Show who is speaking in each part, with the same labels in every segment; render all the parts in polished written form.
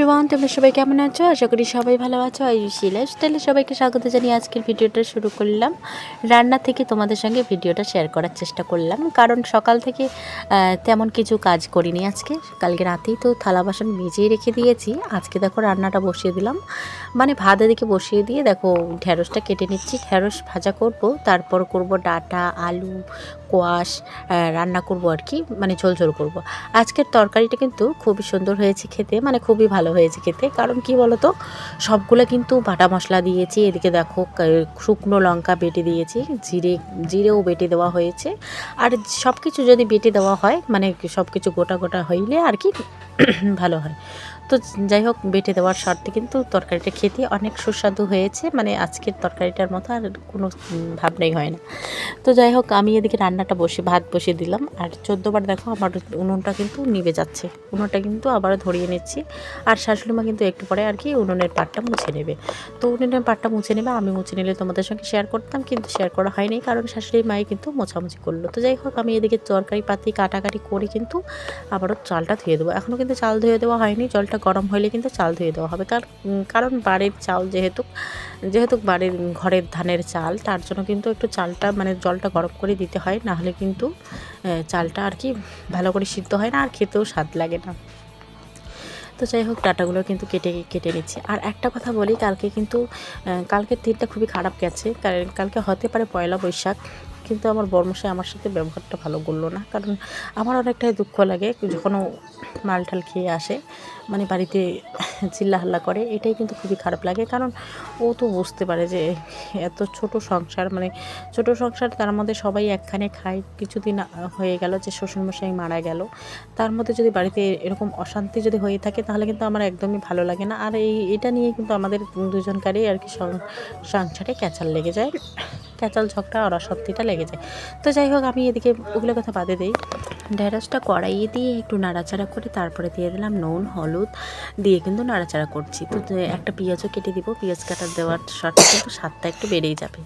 Speaker 1: Everyone, তোমরা সবাই কেমন আছো? আশা করি সবাই ভালো আছো। আয়ুষী লাইফস্টাইলে সবাইকে স্বাগত জানিয়ে আজকের ভিডিওটা শুরু করলাম। রান্না থেকে তোমাদের সঙ্গে ভিডিওটা শেয়ার করার চেষ্টা করলাম, কারণ সকাল থেকে তেমন কিছু কাজ করিনি আজকে। কালকে রাতেই তো থালা বাসন ভিজিয়ে রেখে দিয়েছি। আজকে দেখো রান্নাটা বসিয়ে দিলাম, মানে ভাত এদিকে বসিয়ে দিয়ে দেখো ঢ্যাঁড়সটা কেটে নিচ্ছি। ঢ্যাঁড়স ভাজা করব, তারপর করব ডাঁটা, আলু, কোয়াশ রান্না করব আর কি, মানে ঝোল ঝোল করব। আজকের তরকারিটা কিন্তু খুবই সুন্দর হয়েছে খেতে, মানে খুবই ভালো হয়েছে খেতে। কারণ কি বলো তো, সবগুলো কিন্তু বাটা মশলা দিয়েছি। এদিকে দেখো শুকনো লঙ্কা বেটে দিয়েছি, জিরেও বেটে দেওয়া হয়েছে। আর সব কিছু যদি বেটে দেওয়া হয়, মানে সব কিছু গোটা গোটা হইলে আর কি ভালো হয়। তো যাই হোক, বেটে দেওয়ার স্বার্থে কিন্তু তরকারিটা খেতে অনেক সুস্বাদু হয়েছে। মানে আজকের তরকারিটার মতো আর কোনো ভাবনাই হয় না। তো যাই হোক, আমি এদিকে রান্নাটা ভাত বসিয়ে দিলাম। আর 14 বার দেখো আমার উনুনটা কিন্তু নিভে যাচ্ছে। উনুনটা কিন্তু আবারও ধরিয়ে নিচ্ছি। আর শাশুড়িমা কিন্তু একটু পরে আর কি উনুনের পাটটা মুছে নেবে। তো উনুনের পাটটা মুছে নেবে, আমি মুছে নিলে তোমাদের সঙ্গে শেয়ার করতাম, কিন্তু শেয়ার করা হয়নি, কারণ শাশুড়ি মাই কিন্তু মোছামুছি করলো। তো যাই হোক, আমি এদিকে তরকারি পাতি কাটাকাটি করে কিন্তু আবারও চালটা ধুয়ে দেবো। এখনও কিন্তু চাল ধুয়ে দেওয়া হয়নি, জলটা গরম হলে কিন্তু চাল ধুয়ে দেওয়া হবে। কারণ বাড়ির চাল যেহেতু বাড়ির ঘরের ধানের চাল, তার জন্য কিন্তু একটু চালটা মানে জলটা গরম করে দিতে হয়, না হলে কিন্তু চালটা আর কি ভালো করে সিদ্ধ হয় না, আর খেতেও স্বাদ লাগে না। তো যাই হোক, ডাটাগুলো কিন্তু কেটে নিচ্ছি। আর একটা কথা বলি, কালকের দিনটা খুবই খারাপ গেছে। কালকে হতে পারে পয়লা বৈশাখ, কিন্তু আমার বর্মশাই আমার সাথে ব্যবহারটা ভালো করলো না। কারণ আমার অনেকটাই দুঃখ লাগে যখন ও মালটাল খেয়ে আসে, মানে বাড়িতে চিল্লাহাল্লা করে। এটাই কিন্তু খুবই খারাপ লাগে, কারণ ও তো বুঝতে পারে যে এত ছোট সংসার, মানে ছোট সংসার, তার মধ্যে সবাই একখানে খায়। কিছুদিন হয়ে গেল যে শ্বশুরমশাই মারা গেল, তার মধ্যে যদি বাড়িতে এরকম অশান্তি যদি হয়ে থাকে, তাহলে কিন্তু আমার একদমই ভালো লাগে না। আর এটা নিয়ে কিন্তু আমাদের দুজনকারই আর কি সংসারে ক্যাচাল লেগে যায়, ক্যাচাল ঝগড়া আর অশান্তিটা লেগে যায়। তো যাই হোক, আমি এদিকে ওগুলো কথা বাদে দিই। ঢেঁড়সটা কড়াইয়ে দিয়ে একটু নাড়াচাড়া করে তারপরে দিয়ে দিলাম নুন হলুদ দিয়ে কিন্তু নাড়াচাড়া করছি। তো একটা পেঁয়াজও কেটে দিব, পেঁয়াজ কাটা দেওয়ার সাথে কিন্তু স্বাদটা একটু বেড়েই যাবে।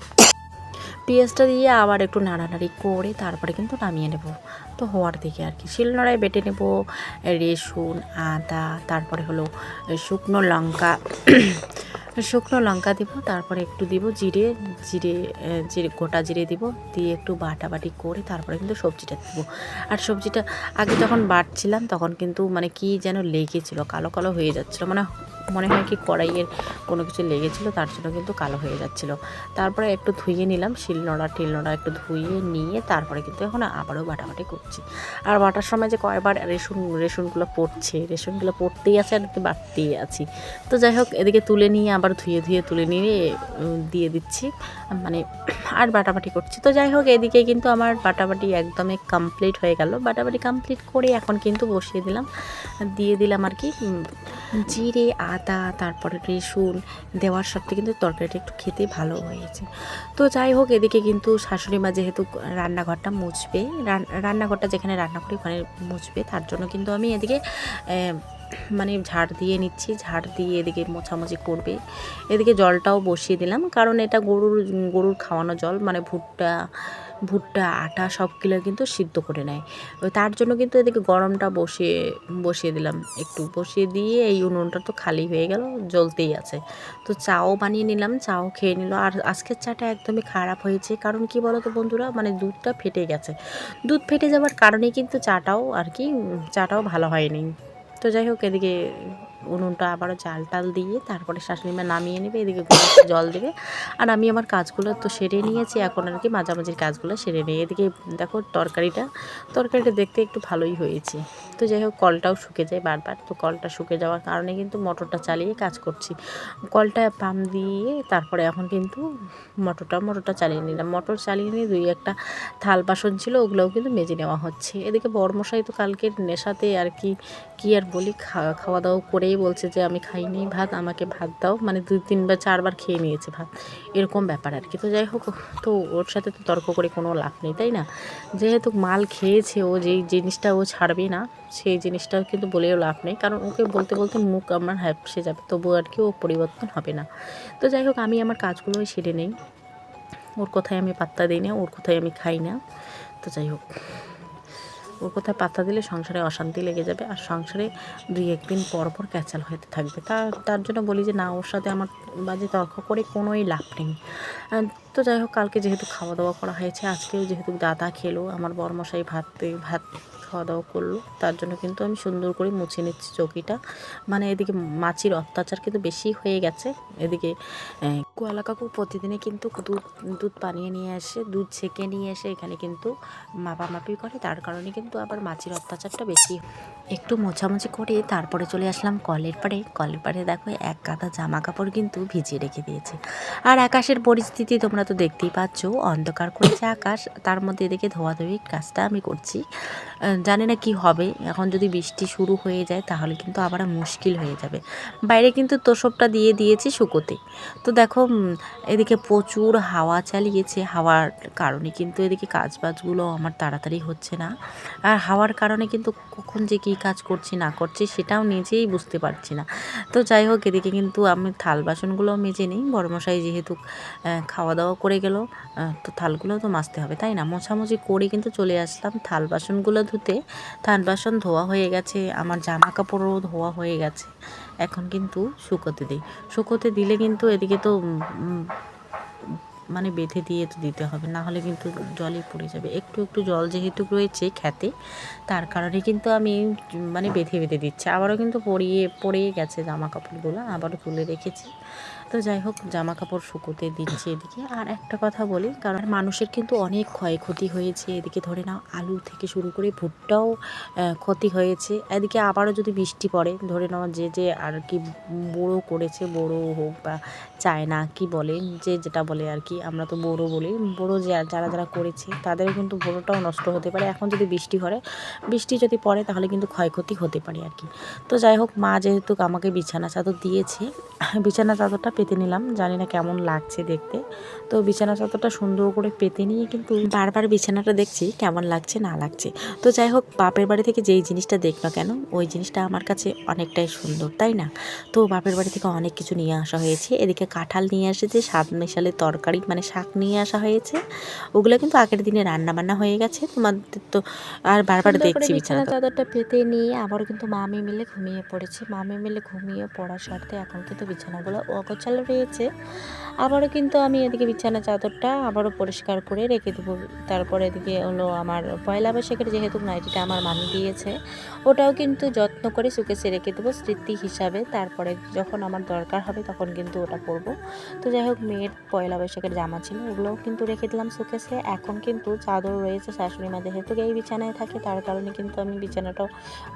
Speaker 1: পেঁয়াজটা দিয়ে আবার একটু নাড়ানাড়ি করে তারপরে কিন্তু নামিয়ে নেব। তো হওয়ার দিকে আর কি শিলনোড়ায় বেটে নেব রসুন, আদা, তারপরে হলো শুকনো লঙ্কা দিব, তারপরে একটু দিব জিরে গোটা জিরে দিব, দিয়ে একটু বাটাবাটি করে তারপরে কিন্তু সবজিটা দেবো। আর সবজিটা আগে যখন বাটছিলাম তখন কিন্তু মানে কি যেন লেগেছিলো, কালো কালো হয়ে যাচ্ছিলো, মনে হয় কি কড়াইয়ের কোনো কিছু লেগেছিলো, তার জন্য কিন্তু কালো হয়ে যাচ্ছিলো। তারপরে একটু ধুয়ে নিলাম, শিলনোড়া একটু ধুয়ে নিয়ে তারপরে কিন্তু এখন আবারও বাটাবাটি করছি। আর বাটার সময় যে কয়বার রেশনগুলো পড়তেই আছে আর কি বাটতেই আছি। তো যাই হোক, এদিকে তুলে নিয়ে আবার ধুয়ে তুলে নিয়ে দিয়ে দিচ্ছি, মানে আর বাটাবাটি করছি। তো যাই হোক, এদিকে কিন্তু আমার বাটাবাটি একদমই কমপ্লিট হয়ে গেল। বাটাবাটি কমপ্লিট করে এখন কিন্তু দিয়ে দিলাম আর কি জিরে, আদা, তারপরে রসুন দেওয়ার সাথে কিন্তু তরকারিটা একটু খেতে ভালো হয়েছে। তো যাই হোক, এদিকে কিন্তু শাশুড়ি মা যেহেতু রান্নাঘরটা মুছবে, রান্নাঘরটা যেখানে রান্না করি ওখানে মুছবে, তার জন্য কিন্তু আমি এদিকে মানে ঝাড় দিয়ে নিচ্ছি, ঝাড় দিয়ে এদিকে মোছামুছি করবে। এদিকে জলটাও বসিয়ে দিলাম, কারণ এটা গরুর খাওয়ানো জল, মানে ভুট্টা আটা সবগুলো কিন্তু সিদ্ধ করে নেয়। তার জন্য কিন্তু এদিকে গরমটা বসিয়ে দিলাম, একটু বসিয়ে দিয়ে এই উনুনটা তো খালি হয়ে গেল, জ্বলতেই আছে। তো চাও বানিয়ে নিলাম, চাও খেয়ে নিল। আর আজকের চাটা একদমই খারাপ হয়েছে, কারণ কি বলো তো বন্ধুরা, মানে দুধটা ফেটে গেছে। দুধ ফেটে যাওয়ার কারণে কিন্তু চাটাও ভালো হয়নি। তো যাই হোক, এদিকে উনুনটা আবারও চাল টাল দিয়ে তারপরে শাশুড়িমা নামিয়ে নেবে, এদিকে জল দেবে। আর আমি আমার কাজগুলো তো সেরে নিয়েছি, এখন আর কি মাঝামাঝির কাজগুলো সেরে নিই। এদিকে দেখো তরকারিটা দেখতে একটু ভালোই হয়েছে। তো যাই হোক, কলটাও শুকে যায় বারবার। তো কলটা শুকে যাওয়ার কারণে কিন্তু মোটরটা চালিয়ে কাজ করছি। কলটা পাম্প দিয়ে তারপরে এখন কিন্তু মোটরটা চালিয়ে নিলাম। মোটর চালিয়ে নিয়ে দুই একটা থাল বাসন ছিল, ওগুলোও কিন্তু মেজে নেওয়া হচ্ছে। এদিকে বড়মশাই তো কালকের নেশাতে আর কি আর বলি, খাওয়া দাওয়া করেই বলছে যে আমি খাইনি ভাত, আমাকে ভাত দাও, মানে 2-3 বার 4 বার খেয়ে নিয়েছে ভাত, এরকম ব্যাপার আর কি। তো যাই হোক, তো ওর সাথে তো তর্ক করে কোনো লাভ নেই, তাই না? যেহেতু মাল খেয়েছে, ও যেই জিনিসটা ও ছাড়বে না, সেই জিনিসটা কিন্তু বলেও লাভ নেই, কারণ ওকে বলতে মুখ আমার হ্যাপসে যাবে, তবু আর কি ও পরিবর্তন হবে না। তো যাই হোক, আমি আমার কাজগুলোই সেরে নেই, ওর কথায় আমি পাত্তা দিই না, ওর কথায় আমি খাই না। তো যাই হোক, ওর কোথায় পাত্তা দিলে সংসারে অশান্তি লেগে যাবে, আর সংসারে 2-1 দিন পর পর ক্যাচাল হতে থাকবে। তার জন্য বলি যে না, ওর সাথে আমার বাজে তর্ক করে কোনোই লাভ নেই। তো যাই হোক, কালকে যেহেতু খাওয়া দাওয়া করা হয়েছে, আজকেও যেহেতু দাদা খেলো, আমার বরমশাই ভাত খাওয়া দাওয়া করলো, তার জন্য কিন্তু আমি সুন্দর করে মুছে নিচ্ছি চৌকিটা। মানে এদিকে মাছির অত্যাচার কিন্তু বেশি হয়ে গেছে। এদিকে গোয়ালা কাকু প্রতিদিনে কিন্তু দুধ বানিয়ে নিয়ে আসে, দুধ ছেঁকে নিয়ে এসে এখানে কিন্তু মাপামাপি করে, তার কারণে কিন্তু আবার মাছির অত্যাচারটা বেশি। একটু মোছামুছি করে তারপরে চলে আসলাম কলের পাড়ে। দেখো এক গাদা জামা কাপড় কিন্তু ভিজিয়ে রেখে দিয়েছে। আর আকাশের পরিস্থিতি তোমরা তো দেখতেই পাচ্ছ, অন্ধকার করেছে আকাশ, তার মধ্যে এদিকে ধোয়াধুয়ির কাজটা আমি করছি। জানি না কি হবে, এখন যদি বৃষ্টি শুরু হয়ে যায় তাহলে কিন্তু আবার মুশকিল হয়ে যাবে। বাইরে কিন্তু তোষকটা দিয়ে দিয়েছি শুকোতে। তো দেখো এদিকে প্রচুর হাওয়া চালিয়েছে, হাওয়ার কারণে কিন্তু এদিকে কাজবাজগুলো আমার তাড়াতাড়ি হচ্ছে না। আর হাওয়ার কারণে কিন্তু কখন যে কী কাজ করছি না করছি সেটাও নিজেই বুঝতে পারছি না। তো যাই হোক, এদিকে কিন্তু আমি থাল বাসনগুলো মেজে নিই। বড়মশাই যেহেতু খাওয়া দাওয়া করে গেল, তো থালগুলো তো মাজতে হবে, তাই না? মোছামুছি করে কিন্তু চলে আসলাম থাল বাসনগুলো ধুতে। থাল বাসন ধোয়া হয়ে গেছে, আমার জামা কাপড়ও ধোয়া হয়ে গেছে। এখন কিন্তু শুকোতে দিই। শুকোতে দিলে কিন্তু এদিকে তো মানে বেঁধে দিয়ে তো দিতে হবে, না হলে কিন্তু জলই পড়ে যাবে। একটু একটু জল যেহেতু রয়েছে খেতে, তার কারণে কিন্তু আমি মানে বেঁধে দিচ্ছি। আবারও কিন্তু পড়িয়ে গেছে জামা কাপড়গুলো, আবারও তুলে রেখেছি। তো যাই হোক, জামা কাপড় শুকোতে দিচ্ছি এদিকে। আর একটা কথা বলি, কারণ মানুষের কিন্তু অনেক ক্ষয়ক্ষতি হয়েছে। এদিকে ধরে নাও আলু থেকে শুরু করে ভুট্টাও ক্ষতি হয়েছে। এদিকে আবারও যদি বৃষ্টি পড়ে, ধরে নাও যে আর কি বোরো করেছে, বোরো হোক বা চায়না কি বলে, যেটা বলে আর কি, আমরা তো বোরো বলি। বোরো যারা করেছে তাদেরও কিন্তু বোরোটাও নষ্ট হতে পারে। এখন যদি বৃষ্টি যদি পড়ে তাহলে কিন্তু ক্ষয়ক্ষতি হতে পারে আর কি। তো যাই হোক, মা যেহেতু আমাকে বিছানা চাদর দিয়েছে, বিছানা চাদরটা পেতে নিলাম। জানি না কেমন লাগছে দেখতে। তো বিছানা চাদরটা সুন্দর করে পেতে নিয়ে কিন্তু বারবার বিছানাটা দেখছি কেমন লাগছে না লাগছে। তো যাই হোক, বাপের বাড়ি থেকে যেই জিনিসটা দেখ না কেন, ওই জিনিসটা আমার কাছে অনেকটাই সুন্দর, তাই না? তো বাপের বাড়ি থেকে অনেক কিছু নিয়ে আসা হয়েছে। এদিকে কাঁঠাল নিয়ে এসেছে, স্বাদ মেশালে তরকারি মানে শাক নিয়ে আসা হয়েছে। ওগুলো কিন্তু আগের দিনে রান্না বান্না হয়ে গেছে। তোমাদের তো আর বারবার দেখছি বিছানা চাদরটা পেতে নিয়ে আবারও কিন্তু মামি মিলে ঘুমিয়ে পড়েছি। মামি মিলে ঘুমিয়ে পড়ার স্বার্থে এখন কিন্তু বিছানাগুলো অগোছালো রয়েছে। আবারও কিন্তু আমি এদিকে বিছানা চাদরটা আবারও পরিষ্কার করে রেখে দেবো। তারপরে এদিকে হলো আমার পয়লা বৈশাখের যেহেতু নাইটিটা আমার মামি দিয়েছে, ওটাও কিন্তু যত্ন করে শুকেছে রেখে দেবো স্মৃতি হিসাবে। তারপরে যখন আমার দরকার হবে তখন কিন্তু ওটা পরবো। তো যাই হোক, মেয়ের পয়লা বৈশাখের জামা ছিল, ওগুলোও কিন্তু রেখে দিলাম শুকেছে। এখন কিন্তু চাদর রয়েছে, শাশুড়ি মা যেহেতু এই বিছানায় থাকে, তার কারণে কিন্তু আমি বিছানাটাও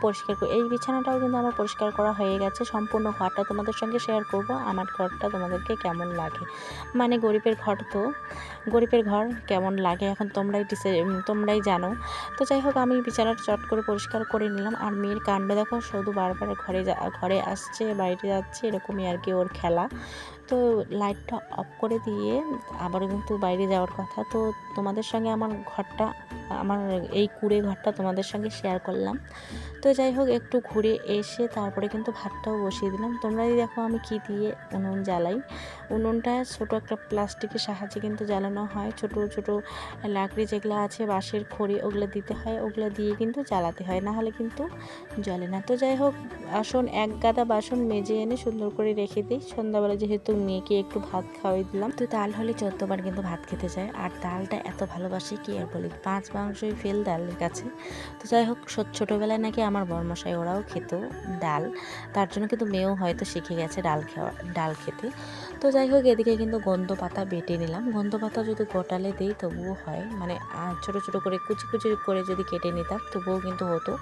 Speaker 1: পরিষ্কার করি। এই বিছানাটাও কিন্তু আমার পরিষ্কার করা হয়ে গেছে। সম্পূর্ণ ঘরটা তোমাদের সঙ্গে শেয়ার করব, আমার ঘরটা তোমাদেরকে কেমন লাগে। মানে গরিবের ঘর কেমন লাগে এখন তোমরাই জানো। তো যাই হোক, আমি বিছানাটা চট করে পরিষ্কার করে নিলাম। আর মেয়ের কাণ্ড দেখো, শুধু বারবার ঘরে আসছে, বাইরে যাচ্ছে, এরকমই আর কি ওর খেলা। তো লাইটটা অফ করে দিয়ে আবারও কিন্তু বাইরে যাওয়ার কথা। তো তোমাদের সঙ্গে আমার এই কুঁড়ে ঘরটা তোমাদের সঙ্গে শেয়ার করলাম। তো যাই হোক, একটু ঘুরে এসে তারপরে কিন্তু ভাতটাও বসিয়ে দিলাম। তোমরাই দেখো আমি কি দিয়ে উনুন জ্বালাই। উনুনটা ছোটো একটা প্লাস্টিকের সাহায্যে কিন্তু জ্বালানো হয়। ছোট ছোট লাকড়ি যেগুলো আছে, বাঁশের খড়ি, ওগুলো দিতে হয়, ওগুলো দিয়ে কিন্তু জ্বালাতে হয়, না হলে কিন্তু জ্বলে না। তো যাই হোক, এক গাদা বাসন মেজে এনে সুন্দর করে রেখে দিই। সন্ধ্যাবেলা যেহেতু মেয়েকে একটু ভাত খাওয়াই দিলাম, তো ডাল হলে 14 বার কিন্তু ভাত খেতে চায়। আর ডালটা এত ভালোবাসি কি আর বলি, 5 মাংসই ফেল ডালের কাছে। তো যাই হোক, ছোটোবেলায় নাকি আমার বরমশাই ওরাও খেত ডাল, তার জন্য কিন্তু মেয়েও হয়তো শিখে গেছে ডাল খেতে। তো যাই হোক, এদিকে কিন্তু গন্ধ পাতা বেটে নিলাম। গন্ধ পাতা যদি গোটালে দিই তবুও হয়, মানে ছোটো ছোটো করে কুচি কুচি করে যদি কেটে নিতাম তবুও কিন্তু হতো।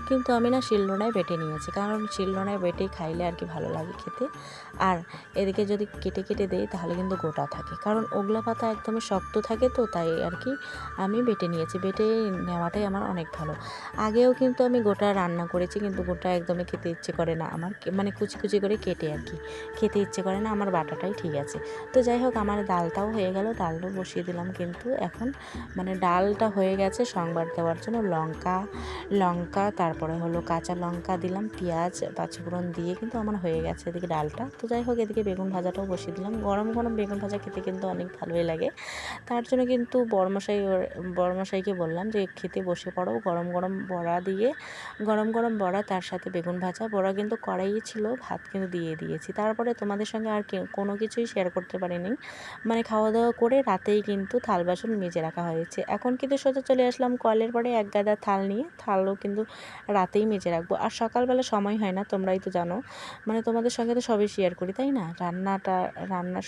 Speaker 1: কিন্তু আমি না শিলনোড়ায় বেটে নিয়েছি, কারণ শিলনোড়ায় বেটেই খাইলে আর কি ভালো লাগে খেতে। আর এদিকে যদি কেটে দেই তাহলে কিন্তু গোটা থাকে, কারণ ওগলা পাতা একদমই শক্ত থাকে, তো তাই আর কি আমি বেটে নিয়েছি। বেটে নেওয়াটাই আমার অনেক ভালো। আগেও কিন্তু আমি গোটা রান্না করেছি, কিন্তু গোটা একদমই খেতে ইচ্ছে করে না আমার, মানে কুচি কুচি করে কেটে আর কি খেতে ইচ্ছে করে না আমার, বাটাটাই ঠিক আছে। তো যাই হোক, আমার ডালটাও হয়ে গেল, ডালটাও বসিয়ে দিলাম। কিন্তু এখন মানে ডালটা হয়ে গেছে, সংবাদ দেওয়ার জন্য লঙ্কা তারপরে হলো কাঁচা লঙ্কা দিলাম, পেঁয়াজ পাঁচফোড়ন দিয়ে কিন্তু আমার হয়ে গেছে এদিকে ডালটা। তো যাই হোক, এদিকে বেগুন ভাজাটা ভাজাটাও বসিয়ে দিলাম। গরম গরম বেগুন ভাজা খেতে কিন্তু অনেক ভালোই লাগে। তার জন্য কিন্তু বড়মশাইকে বললাম যে খেতে বসে পড়ো, গরম গরম বড়া দিয়ে, গরম গরম বড়া তার সাথে বেগুন ভাজা। বড়া কিন্তু কড়াইয়ে ছিল, ভাত কিন্তু দিয়ে দিয়েছি। তারপরে তোমাদের সঙ্গে আর কোনো কিছুই শেয়ার করতে পারিনি। মানে খাওয়া দাওয়া করে রাতেই কিন্তু থাল বাসন মেজে রাখা হয়েছে। এখন কিন্তু সোজা চলে আসলাম কলের পরে এক গাদা থাল নিয়ে। থালও কিন্তু রাতেই মেজে রাখবো। আর সকালবেলা সময় হয় না, তোমরাই তো জানো। মানে তোমাদের সঙ্গে তো সবই শেয়ার করি, তাই না?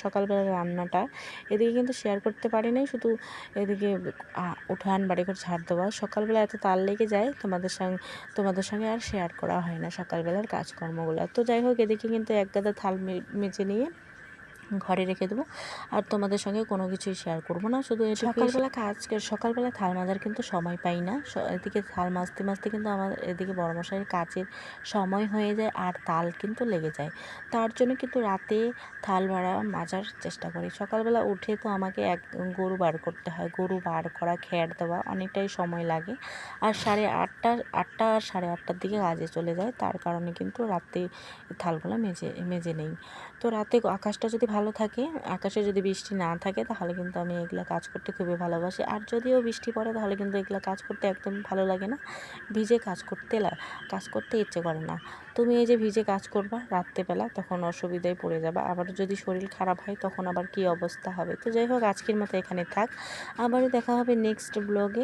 Speaker 1: সকালবেলা রান্নাটা এদিকে কিন্তু শেয়ার করতে পারি নাই। শুধু এদিকে উঠান বাড়িঘর ঝাড় দেওয়া, সকালবেলা এত তাল লেগে যায়, তোমাদের সঙ্গে আর শেয়ার করা হয় না সকালবেলার কাজকর্মগুলো। তো যাই হোক, এদিকে কিন্তু এক গাদা থাল মেজে নিয়ে ঘরে রেখে দেবো। আর তোমাদের সঙ্গে কোনো কিছুই শেয়ার করবো না, শুধু সকালবেলা থাল মাজার কিন্তু সময় পাই না। এদিকে থাল মাজতে মাজতে কিন্তু আমার এদিকে বড়মশাইয়ের কাজের সময় হয়ে যায় আর তাল কিন্তু লেগে যায়। তার জন্য কিন্তু রাতে থাল মাজার চেষ্টা করি। সকালবেলা উঠে তো আমাকে গরু বার করতে হয়, গরু বার করা, খ্যার দেওয়া অনেকটাই সময় লাগে। আর আটটা আর 8:30টার দিকে কাজে চলে যায়, তার কারণে কিন্তু রাতে থালগুলো মেজে নেই। তো রাতে আকাশটা যদি ভালো থাকে, আকাশে যদি বৃষ্টি না থাকে, তাহলে কিন্তু আমি এগুলো কাজ করতে খুবই ভালোবাসি। আর যদিও বৃষ্টি পড়ে তাহলে কিন্তু এগুলো কাজ করতে একদম ভালো লাগে না। ভিজে কাজ করতে ইচ্ছে করে না। তুমি এই যে ভিজে কাজ করবা রাত্রেবেলা, তখন অসুবিধায় পড়ে যাবা। আবার যদি শরীর খারাপ হয় তখন আবার কী অবস্থা হবে। তো যাই হোক, আজকের মতো এখানে থাক। আবারও দেখা হবে নেক্সট ব্লগে।